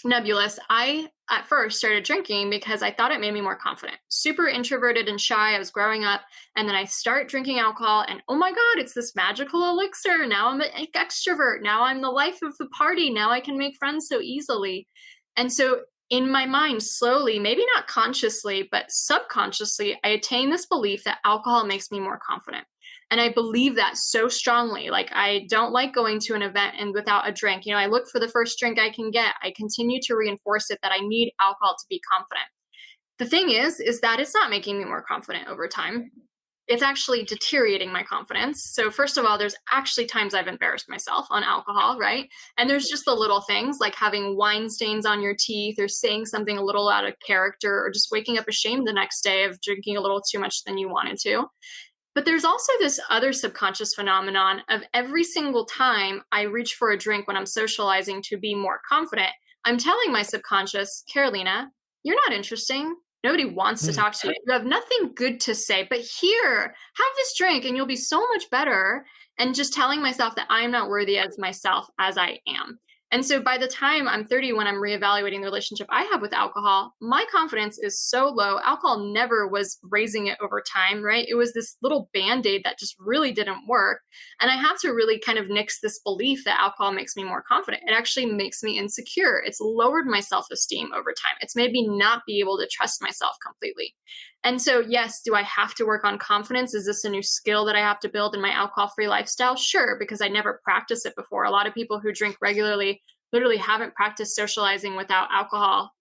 nebulous. I at first started drinking because I thought it made me more confident. Super introverted and shy. I was growing up, and then I start drinking alcohol and oh my God, it's this magical elixir. Now I'm an extrovert. Now I'm the life of the party. Now I can make friends so easily. And so in my mind, slowly, maybe not consciously, but subconsciously, I attain this belief that alcohol makes me more confident. And I believe that so strongly. Like, I don't like going to an event and without a drink. I look for the first drink I can get. I continue to reinforce it that I need alcohol to be confident. The thing is that it's not making me more confident over time. It's actually deteriorating my confidence. So first of all, there's actually times I've embarrassed myself on alcohol, right? And there's just the little things like having wine stains on your teeth or saying something a little out of character or just waking up ashamed the next day of drinking a little too much than you wanted to. But there's also this other subconscious phenomenon of every single time I reach for a drink when I'm socializing to be more confident, I'm telling my subconscious, Karolina, you're not interesting. Nobody wants to talk to you. You have nothing good to say, but here, have this drink and you'll be so much better. And just telling myself that I'm not worthy as myself as I am. And so by the time I'm 30, when I'm reevaluating the relationship I have with alcohol, my confidence is so low. Alcohol never was raising it over time, right? It was this little Band-Aid that just really didn't work. And I have to really kind of nix this belief that alcohol makes me more confident. It actually makes me insecure. It's lowered my self-esteem over time. It's made me not be able to trust myself completely. And so, yes, do I have to work on confidence? Is this a new skill that I have to build in my alcohol-free lifestyle? Sure, because I never practiced it before. A lot of people who drink regularly literally haven't practiced socializing without alcohol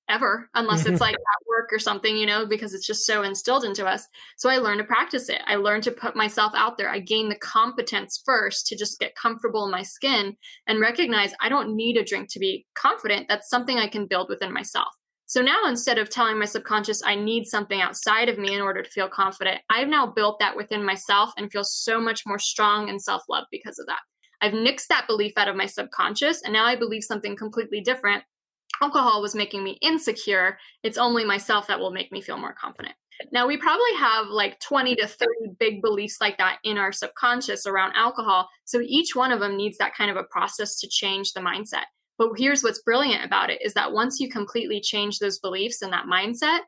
ever, unless it's like at work or something, because it's just so instilled into us. So I learned to practice it. I learned to put myself out there. I gained the competence first to just get comfortable in my skin and recognize I don't need a drink to be confident. That's something I can build within myself. So now instead of telling my subconscious I need something outside of me in order to feel confident, I've now built that within myself and feel so much more strong and self-love because of that. I've nixed that belief out of my subconscious, and now I believe something completely different. Alcohol was making me insecure. It's only myself that will make me feel more confident. Now, we probably have like 20 to 30 big beliefs like that in our subconscious around alcohol. So each one of them needs that kind of a process to change the mindset. But here's what's brilliant about it is that once you completely change those beliefs and that mindset,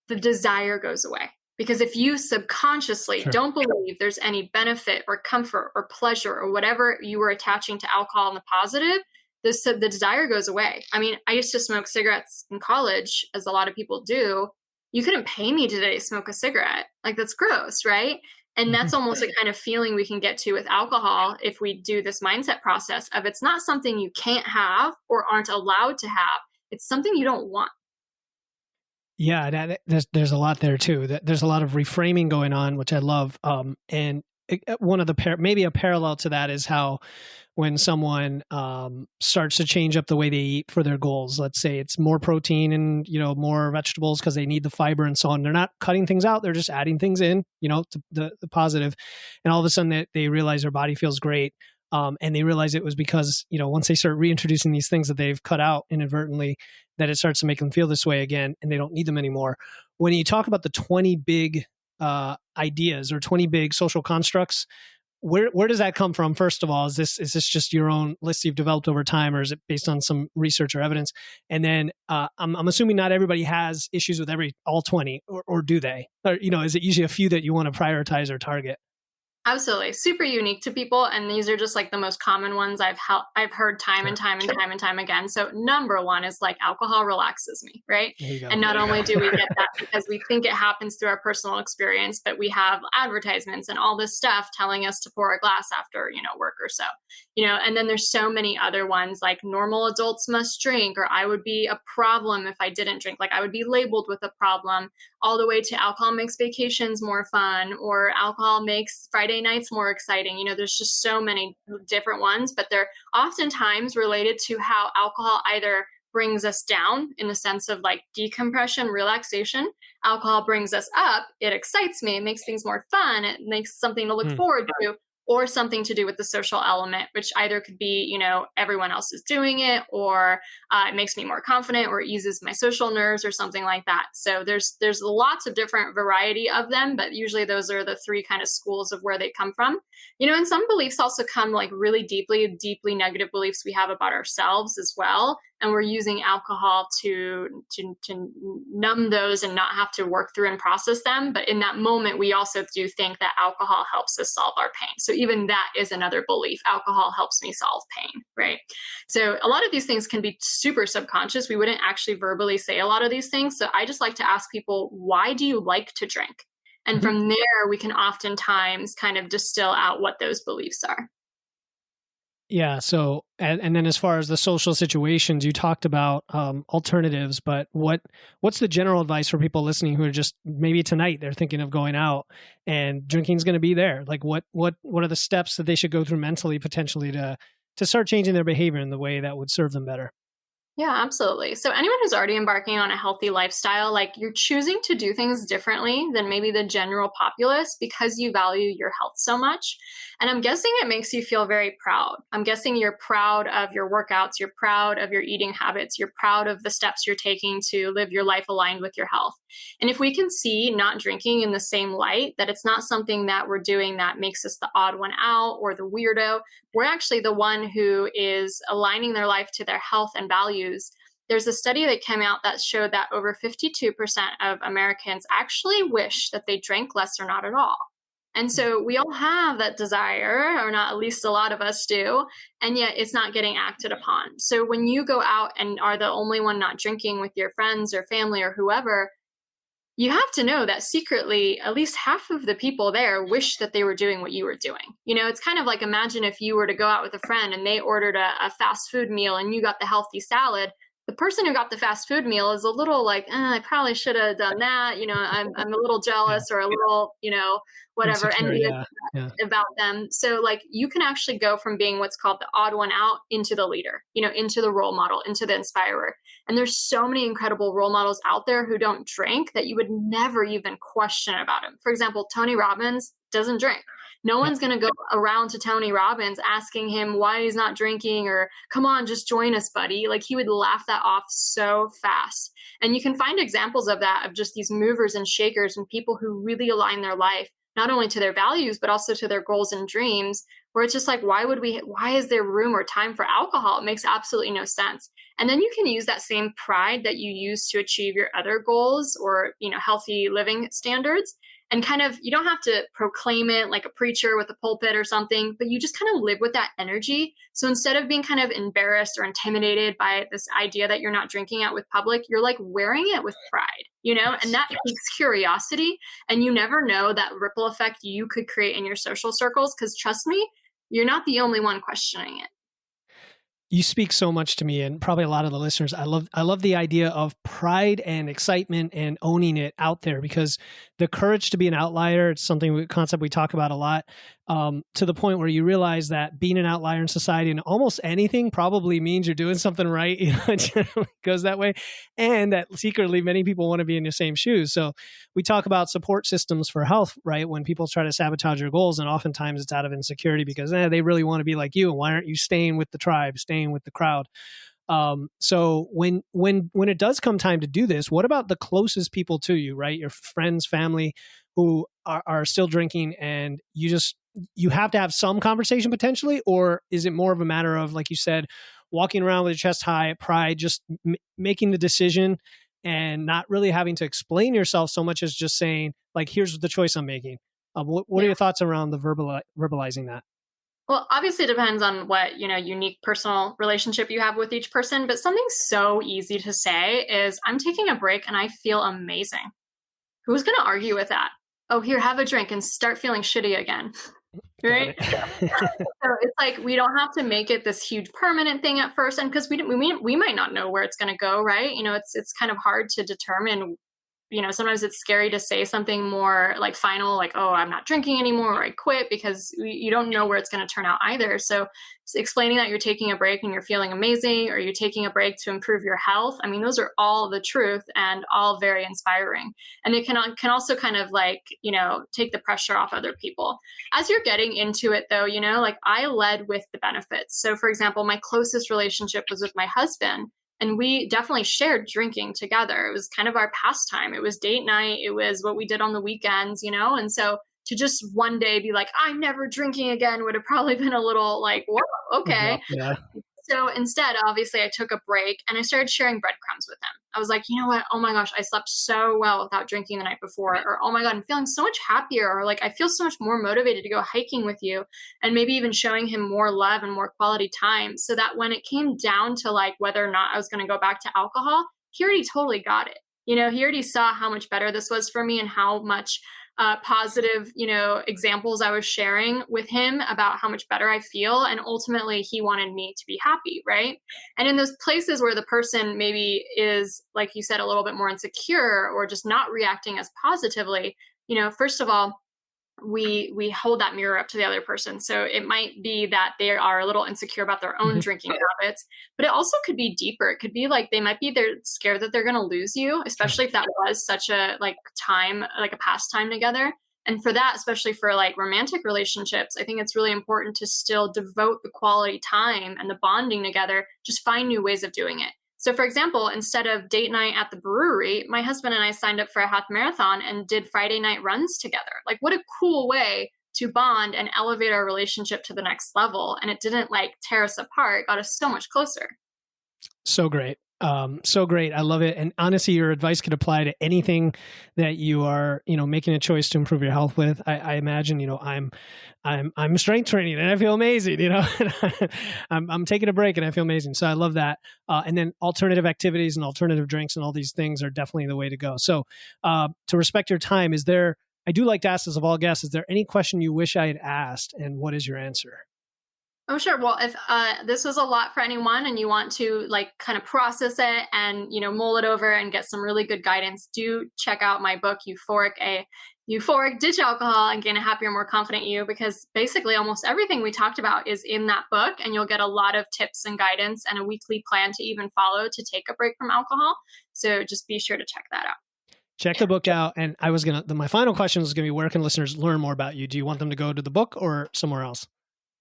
the desire goes away. Because if you subconsciously don't believe there's any benefit or comfort or pleasure or whatever you were attaching to alcohol in the positive, the desire goes away. I mean, I used to smoke cigarettes in college, as a lot of people do. you couldn't pay me today to smoke a cigarette. Like, that's gross, right? And that's almost a kind of feeling we can get to with alcohol if we do this mindset process of it's not something you can't have or aren't allowed to have. It's something you don't want. Yeah, there's a lot there too. There's a lot of reframing going on, which I love. And one of the maybe a parallel to that is how when someone starts to change up the way they eat for their goals, let's say it's more protein and more vegetables because they need the fiber and so on. They're not cutting things out; they're just adding things in, to the positive, and all of a sudden they realize their body feels great. And they realize it was because, once they start reintroducing these things that they've cut out inadvertently, that it starts to make them feel this way again, and they don't need them anymore. When you talk about the 20 big ideas or 20 big social constructs, where does that come from? First of all, is this just your own list you've developed over time, or is it based on some research or evidence? And then I'm assuming not everybody has issues with all 20, or do they? Or is it usually a few that you want to prioritize or target? Absolutely. Super unique to people. And these are just like the most common ones I've heard time and time and time and time again. So number one is like alcohol relaxes me, right? And not only do we get that because we think it happens through our personal experience, but we have advertisements and all this stuff telling us to pour a glass after, work or so, and then there's so many other ones like normal adults must drink, or I would be a problem if I didn't drink, like I would be labeled with a problem, all the way to alcohol makes vacations more fun, or alcohol makes Friday nights more exciting. There's just so many different ones, but they're oftentimes related to how alcohol either brings us down in the sense of like decompression, relaxation. Alcohol brings us up. It excites me. It makes things more fun. It makes something to look forward to. Or something to do with the social element, which either could be, everyone else is doing it, or it makes me more confident, or eases my social nerves, or something like that. So there's lots of different variety of them, but usually those are the three kind of schools of where they come from. And some beliefs also come like really deeply negative beliefs we have about ourselves as well. And we're using alcohol to numb those and not have to work through and process them. But in that moment, we also do think that alcohol helps us solve our pain. So even that is another belief. Alcohol helps me solve pain, right? So a lot of these things can be super subconscious. We wouldn't actually verbally say a lot of these things. So I just like to ask people, why do you like to drink? And from there, we can oftentimes kind of distill out what those beliefs are. Yeah. So, and then as far as the social situations, you talked about alternatives, but what's the general advice for people listening who are just maybe tonight they're thinking of going out and drinking's going to be there? Like what are the steps that they should go through mentally potentially to start changing their behavior in the way that would serve them better? Yeah, absolutely. So anyone who's already embarking on a healthy lifestyle, like you're choosing to do things differently than maybe the general populace because you value your health so much. And I'm guessing it makes you feel very proud. I'm guessing you're proud of your workouts. You're proud of your eating habits. You're proud of the steps you're taking to live your life aligned with your health. And if we can see not drinking in the same light, that it's not something that we're doing that makes us the odd one out or the weirdo, we're actually the one who is aligning their life to their health and values. There's a study that came out that showed that over 52% of Americans actually wish that they drank less or not at all. And so we all have that desire, or not, at least a lot of us do, and yet it's not getting acted upon. So when you go out and are the only one not drinking with your friends or family or whoever, you have to know that secretly, at least half of the people there wish that they were doing what you were doing. It's kind of like, imagine if you were to go out with a friend and they ordered a fast food meal and you got the healthy salad. The person who got the fast food meal is a little like, I probably should have done that. I'm a little jealous or a little, whatever, envious about them. So like you can actually go from being what's called the odd one out into the leader, into the role model, into the inspirer. And there's so many incredible role models out there who don't drink that you would never even question about him. For example, Tony Robbins doesn't drink. No one's going to go around to Tony Robbins asking him why he's not drinking or, come on, just join us, buddy. Like he would laugh that off so fast. And you can find examples of that, of just these movers and shakers and people who really align their life, not only to their values, but also to their goals and dreams, where it's just like, why is there room or time for alcohol? It makes absolutely no sense. And then you can use that same pride that you use to achieve your other goals or, healthy living standards. and kind of, you don't have to proclaim it like a preacher with a pulpit or something, but you just kind of live with that energy. So instead of being kind of embarrassed or intimidated by this idea that you're not drinking out with public, you're like wearing it with pride, and that takes curiosity. And you never know that ripple effect you could create in your social circles. Because trust me, you're not the only one questioning it. You speak so much to me, and probably a lot of the listeners. I love the idea of pride and excitement and owning it out there, because the courage to be an outlier, it's concept we talk about a lot, to the point where you realize that being an outlier in society and almost anything probably means you're doing something right. It generally goes that way. And that secretly many people want to be in the same shoes. So we talk about support systems for health, right? When people try to sabotage your goals, and oftentimes it's out of insecurity because they really want to be like you. And why aren't you staying with the tribe, staying with the crowd? So when it does come time to do this, what about the closest people to you, right? Your friends, family who are still drinking, and you have to have some conversation potentially? Or is it more of a matter of, like you said, walking around with your chest high, pride, just making the decision and not really having to explain yourself so much as just saying, like, here's the choice I'm making? What are your thoughts around the verbalizing that? Well, obviously it depends on what, unique personal relationship you have with each person. But something so easy to say is, I'm taking a break and I feel amazing. Who's going to argue with that? Oh, here, have a drink and start feeling shitty again. Right? So it's like, we don't have to make it this huge permanent thing at first. And because we might not know where it's going to go, right? It's kind of hard to determine. Sometimes it's scary to say something more like final, like, oh, I'm not drinking anymore, or I quit, because you don't know where it's going to turn out either. So explaining that you're taking a break and you're feeling amazing, or you're taking a break to improve your health, I mean, those are all the truth and all very inspiring. And it can also kind of like, take the pressure off other people. As you're getting into it though, like I led with the benefits. So for example, my closest relationship was with my husband. And we definitely shared drinking together. It was kind of our pastime. It was date night. It was what we did on the weekends, And so to just one day be like, I'm never drinking again, would have probably been a little like, whoa, okay. Yeah. So instead, obviously, I took a break and I started sharing breadcrumbs with him. I was like, you know what? Oh my gosh, I slept so well without drinking the night before. Or, oh my God, I'm feeling so much happier. Or like, I feel so much more motivated to go hiking with you. And maybe even showing him more love and more quality time, so that when it came down to like whether or not I was going to go back to alcohol, he already totally got it. He already saw how much better this was for me and how much positive, examples I was sharing with him about how much better I feel. And ultimately he wanted me to be happy. Right. And in those places where the person maybe is, like you said, a little bit more insecure or just not reacting as positively, first of all, we hold that mirror up to the other person. So it might be that they are a little insecure about their own drinking habits, but it also could be deeper. It could be like they're scared that they're going to lose you, especially if that was such a time, like a pastime together. And for that, especially for like romantic relationships, I think it's really important to still devote the quality time and the bonding together. Just find new ways of doing it. So for example, instead of date night at the brewery, my husband and I signed up for a half marathon and did Friday night runs together. Like, what a cool way to bond and elevate our relationship to the next level. And it didn't tear us apart. It got us so much closer. So great. So great. I love it. And honestly, your advice could apply to anything that you are, making a choice to improve your health with. I imagine, I'm strength training and I feel amazing, I'm taking a break and I feel amazing. So I love that. And then alternative activities and alternative drinks and all these things are definitely the way to go. So, to respect your time, I do like to ask this of all guests, is there any question you wish I had asked, and what is your answer? Oh, sure. Well, if this was a lot for anyone and you want to kind of process it and, mull it over and get some really good guidance, do check out my book, Euphoric, Ditch Alcohol and Gain a Happier, More Confident You, because basically almost everything we talked about is in that book, and you'll get a lot of tips and guidance and a weekly plan to even follow to take a break from alcohol. So just be sure to check that out. Check the book out. And my final question was going to be, where can listeners learn more about you? Do you want them to go to the book or somewhere else?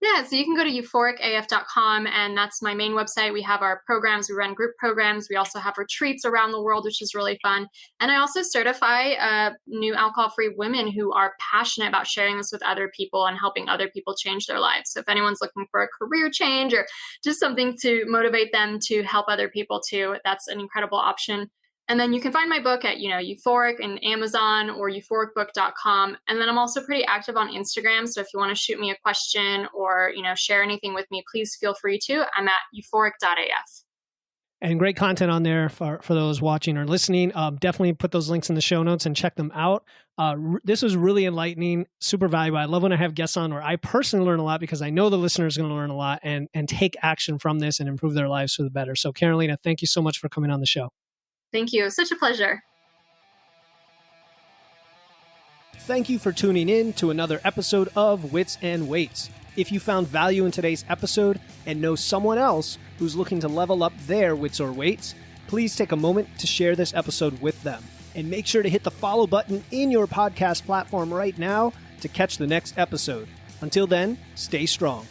Yeah, so you can go to euphoricaf.com, and that's my main website. We have our programs. We run group programs. We also have retreats around the world, which is really fun. And I also certify new alcohol-free women who are passionate about sharing this with other people and helping other people change their lives. So if anyone's looking for a career change or just something to motivate them to help other people too, that's an incredible option. And then you can find my book at, Euphoric and Amazon or euphoricbook.com. And then I'm also pretty active on Instagram. So if you want to shoot me a question or, share anything with me, please feel free to. I'm at euphoric.af. And great content on there for those watching or listening. Definitely put those links in the show notes and check them out. This was really enlightening, super valuable. I love when I have guests on where I personally learn a lot because I know the listener is going to learn a lot and take action from this and improve their lives for the better. So Karolina, thank you so much for coming on the show. Thank you. Such a pleasure. Thank you for tuning in to another episode of Wits and Weights. If you found value in today's episode and know someone else who's looking to level up their wits or weights, please take a moment to share this episode with them. And make sure to hit the follow button in your podcast platform right now to catch the next episode. Until then, stay strong.